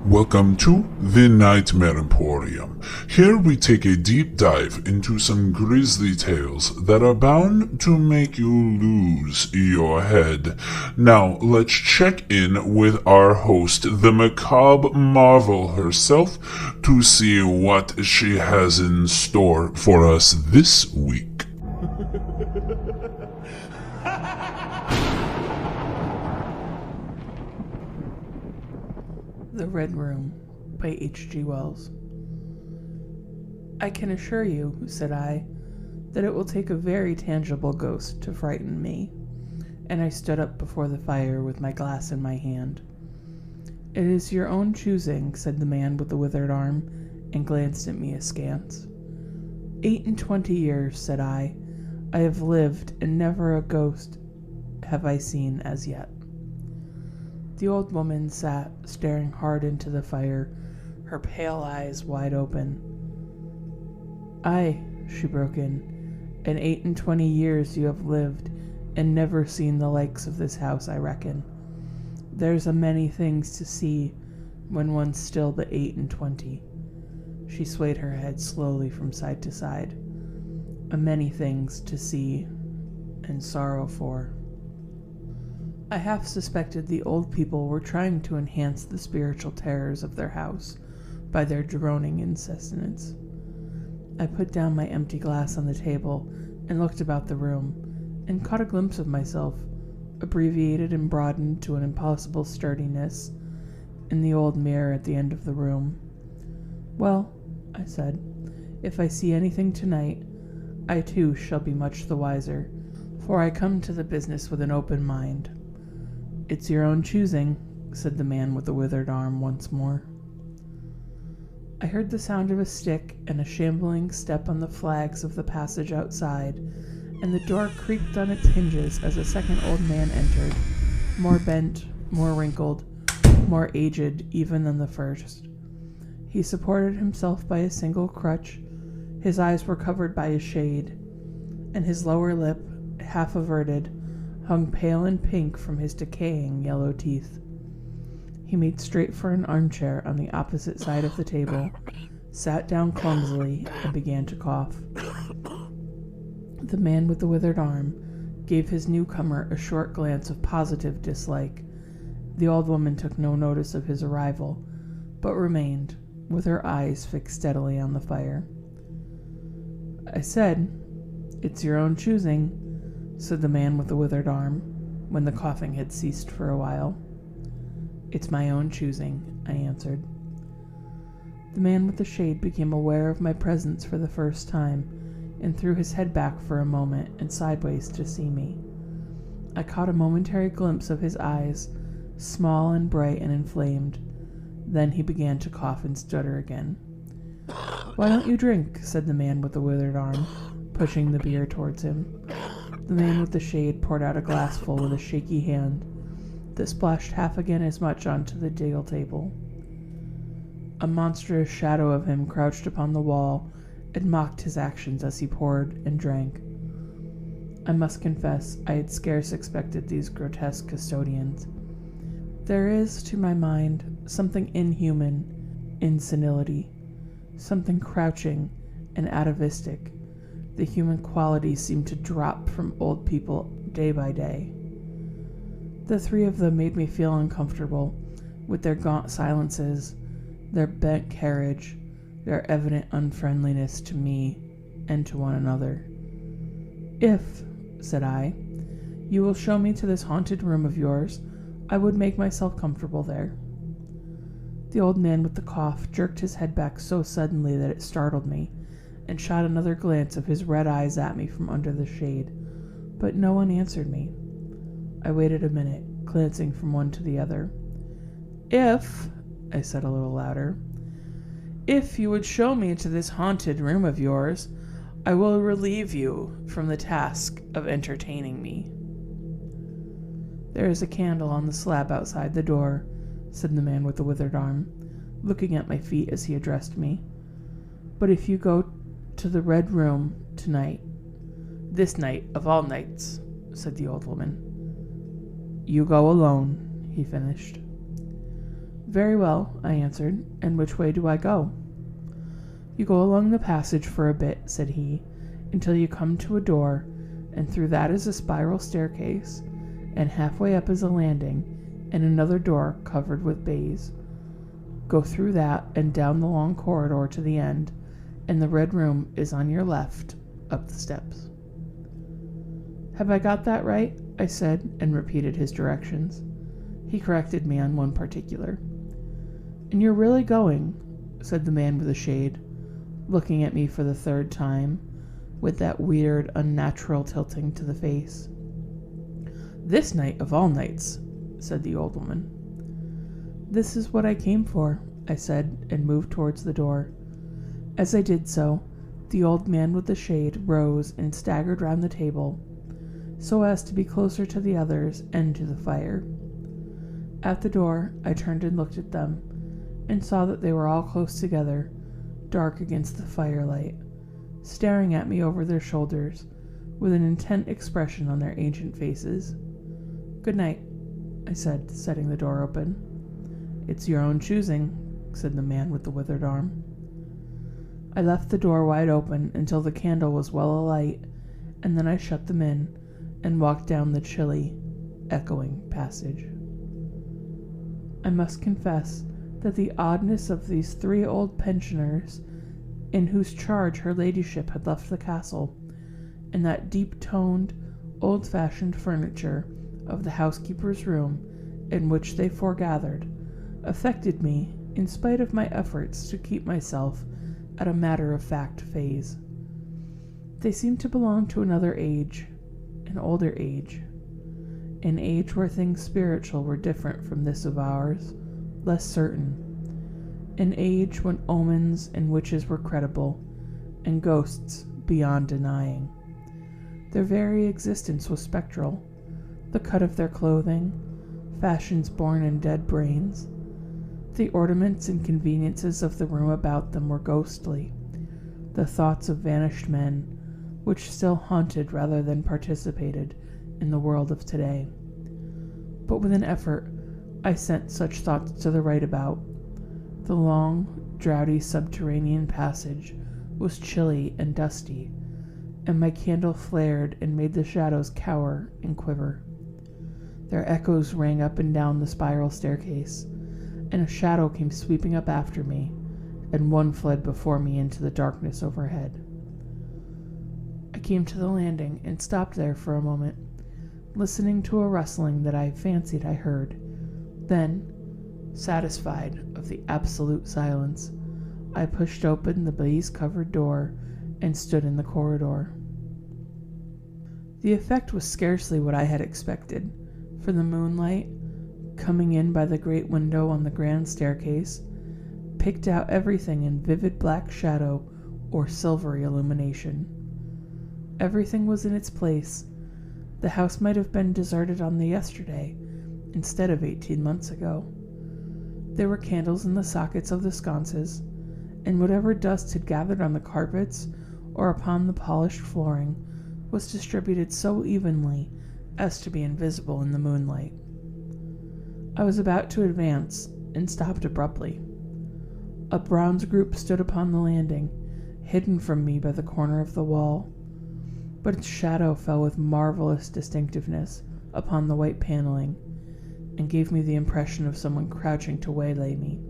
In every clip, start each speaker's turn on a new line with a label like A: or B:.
A: Welcome to the Nightmare Emporium. Here we take a deep dive into some grisly tales that are bound to make you lose your head. Now, let's check in with our host, the macabre marvel herself, to see what she has in store for us this week.
B: The Red Room by H.G Wells. I can assure you, said I, that it will take a very tangible ghost to frighten me, and I stood up before the fire with my glass in my hand. It is your own choosing, said the man with the withered arm, and glanced at me askance. 28 years, said I have lived, and never a ghost have I seen as yet. The old woman sat, staring hard into the fire, her pale eyes wide open. Aye, she broke in, and 28 years you have lived, and never seen the likes of this house, I reckon. There's a many things to see, when one's still but 28. She swayed her head slowly from side to side. A many things to see, and sorrow for. I half suspected the old people were trying to enhance the spiritual terrors of their house by their droning incessance. I put down my empty glass on the table and looked about the room, and caught a glimpse of myself, abbreviated and broadened to an impossible sturdiness, in the old mirror at the end of the room. Well, I said, if I see anything tonight, I too shall be much the wiser, for I come to the business with an open mind. It's your own choosing, said the man with the withered arm once more. I heard the sound of a stick and a shambling step on the flags of the passage outside, and the door creaked on its hinges as a second old man entered, more bent, more wrinkled, more aged even than the first. He supported himself by a single crutch, his eyes were covered by a shade, and his lower lip, half averted, hung pale and pink from his decaying yellow teeth. He made straight for an armchair on the opposite side of the table, sat down clumsily, and began to cough. The man with the withered arm gave his newcomer a short glance of positive dislike. The old woman took no notice of his arrival, but remained, with her eyes fixed steadily on the fire. I said, "It's your own choosing," said the man with the withered arm, when the coughing had ceased for a while. "It's my own choosing," I answered. The man with the shade became aware of my presence for the first time, and threw his head back for a moment and sideways to see me. I caught a momentary glimpse of his eyes, small and bright and inflamed. Then he began to cough and stutter again. "Why don't you drink?" said the man with the withered arm, pushing the beer towards him. The man with the shade poured out a glassful with a shaky hand that splashed half again as much onto the deal table. A monstrous shadow of him crouched upon the wall and mocked his actions as he poured and drank. I must confess I had scarce expected these grotesque custodians. There is, to my mind, something inhuman in senility, something crouching and atavistic. The human qualities seemed to drop from old people day by day. The three of them made me feel uncomfortable, with their gaunt silences, their bent carriage, their evident unfriendliness to me and to one another. "If," said I, "you will show me to this haunted room of yours, I would make myself comfortable there." The old man with the cough jerked his head back so suddenly that it startled me, and shot another glance of his red eyes at me from under the shade, but no one answered me. I waited a minute, glancing from one to the other. "If," I said a little louder, "if you would show me to this haunted room of yours, I will relieve you from the task of entertaining me." "There is a candle on the slab outside the door," said the man with the withered arm, looking at my feet as he addressed me. "But if you go to the Red Room tonight—" "This night of all nights," said the old woman. "You go alone," he finished. "Very well," I answered. "And which way do I go?" "You go along the passage for a bit," said he, "until you come to a door, and through that is a spiral staircase, and halfway up is a landing, and another door covered with baize. Go through that and down the long corridor to the end, and the red room is on your left, up the steps." "Have I got that right?" I said, and repeated his directions. He corrected me on one particular. "And you're really going?" said the man with the shade, looking at me for the third time, with that weird, unnatural tilting to the face. "This night of all nights," said the old woman. "This is what I came for," I said, and moved towards the door. As I did so, the old man with the shade rose and staggered round the table, so as to be closer to the others and to the fire. At the door, I turned and looked at them, and saw that they were all close together, dark against the firelight, staring at me over their shoulders, with an intent expression on their ancient faces. "Good night," I said, setting the door open. "It's your own choosing," said the man with the withered arm. I left the door wide open until the candle was well alight, and then I shut them in, and walked down the chilly, echoing passage. I must confess that the oddness of these 3 old pensioners, in whose charge her ladyship had left the castle, and that deep-toned, old-fashioned furniture of the housekeeper's room in which they foregathered, affected me in spite of my efforts to keep myself at a matter-of-fact phase. They seemed to belong to another age, an older age, an age where things spiritual were different from this of ours, less certain, an age when omens and witches were credible, and ghosts beyond denying. Their very existence was spectral, the cut of their clothing, fashions born in dead brains. The ornaments and conveniences of the room about them were ghostly, the thoughts of vanished men, which still haunted rather than participated in the world of today. But with an effort, I sent such thoughts to the right about. The long, draughty subterranean passage was chilly and dusty, and my candle flared and made the shadows cower and quiver. Their echoes rang up and down the spiral staircase, and a shadow came sweeping up after me, and one fled before me into the darkness overhead. I came to the landing and stopped there for a moment, listening to a rustling that I fancied I heard. Then, satisfied of the absolute silence, I pushed open the baize-covered door and stood in the corridor. The effect was scarcely what I had expected, for the moonlight, coming in by the great window on the grand staircase, picked out everything in vivid black shadow or silvery illumination. Everything was in its place. The house might have been deserted on the yesterday, instead of 18 months ago. There were candles in the sockets of the sconces, and whatever dust had gathered on the carpets or upon the polished flooring was distributed so evenly as to be invisible in the moonlight. I was about to advance, and stopped abruptly. A bronze group stood upon the landing, hidden from me by the corner of the wall, but its shadow fell with marvelous distinctiveness upon the white paneling, and gave me the impression of someone crouching to waylay me.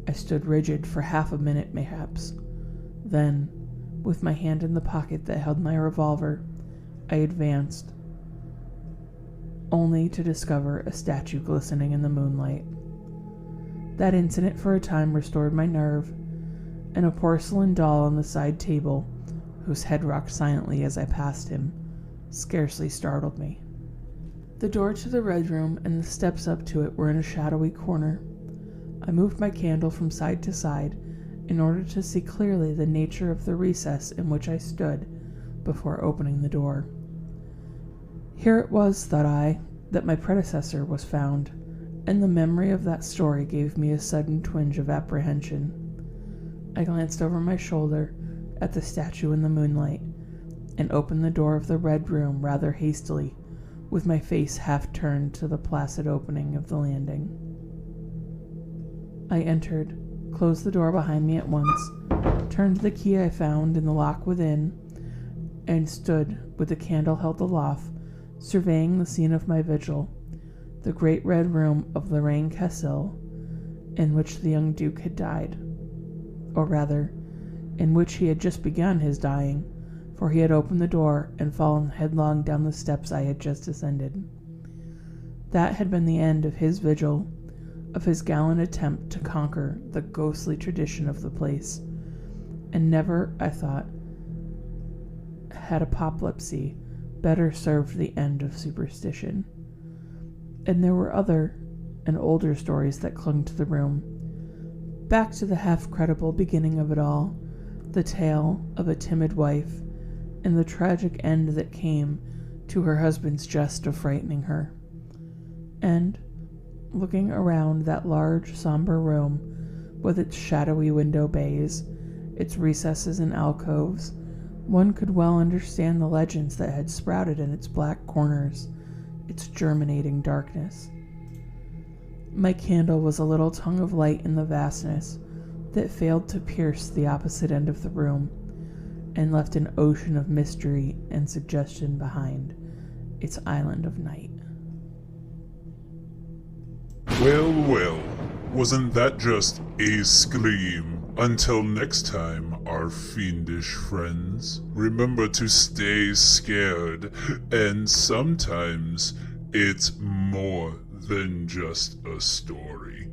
B: I stood rigid for half a minute, mayhaps. Then, with my hand in the pocket that held my revolver, I advanced, only to discover a statue glistening in the moonlight. That incident for a time restored my nerve, and a porcelain doll on the side table, whose head rocked silently as I passed him, scarcely startled me. The door to the red room and the steps up to it were in a shadowy corner. I moved my candle from side to side in order to see clearly the nature of the recess in which I stood before opening the door. Here it was, thought I, that my predecessor was found, and the memory of that story gave me a sudden twinge of apprehension. I glanced over my shoulder at the statue in the moonlight, and opened the door of the red room rather hastily, with my face half turned to the placid opening of the landing. I entered, closed the door behind me at once, turned the key I found in the lock within, and stood with the candle held aloft, surveying the scene of my vigil, the great red room of Lorraine Castle, in which the young Duke had died. Or rather, in which he had just begun his dying, for he had opened the door and fallen headlong down the steps I had just ascended. That had been the end of his vigil, of his gallant attempt to conquer the ghostly tradition of the place, and never, I thought, had apoplexy better served the end of superstition. And there were other and older stories that clung to the room. Back to the half-credible beginning of it all, the tale of a timid wife, and the tragic end that came to her husband's jest of frightening her. And, looking around that large, somber room, with its shadowy window bays, its recesses and alcoves, one could well understand the legends that had sprouted in its black corners, its germinating darkness. My candle was a little tongue of light in the vastness that failed to pierce the opposite end of the room, and left an ocean of mystery and suggestion behind its island of night.
A: Well, well, wasn't that just a scream? Until next time, our fiendish friends, remember to stay scared, and sometimes it's more than just a story.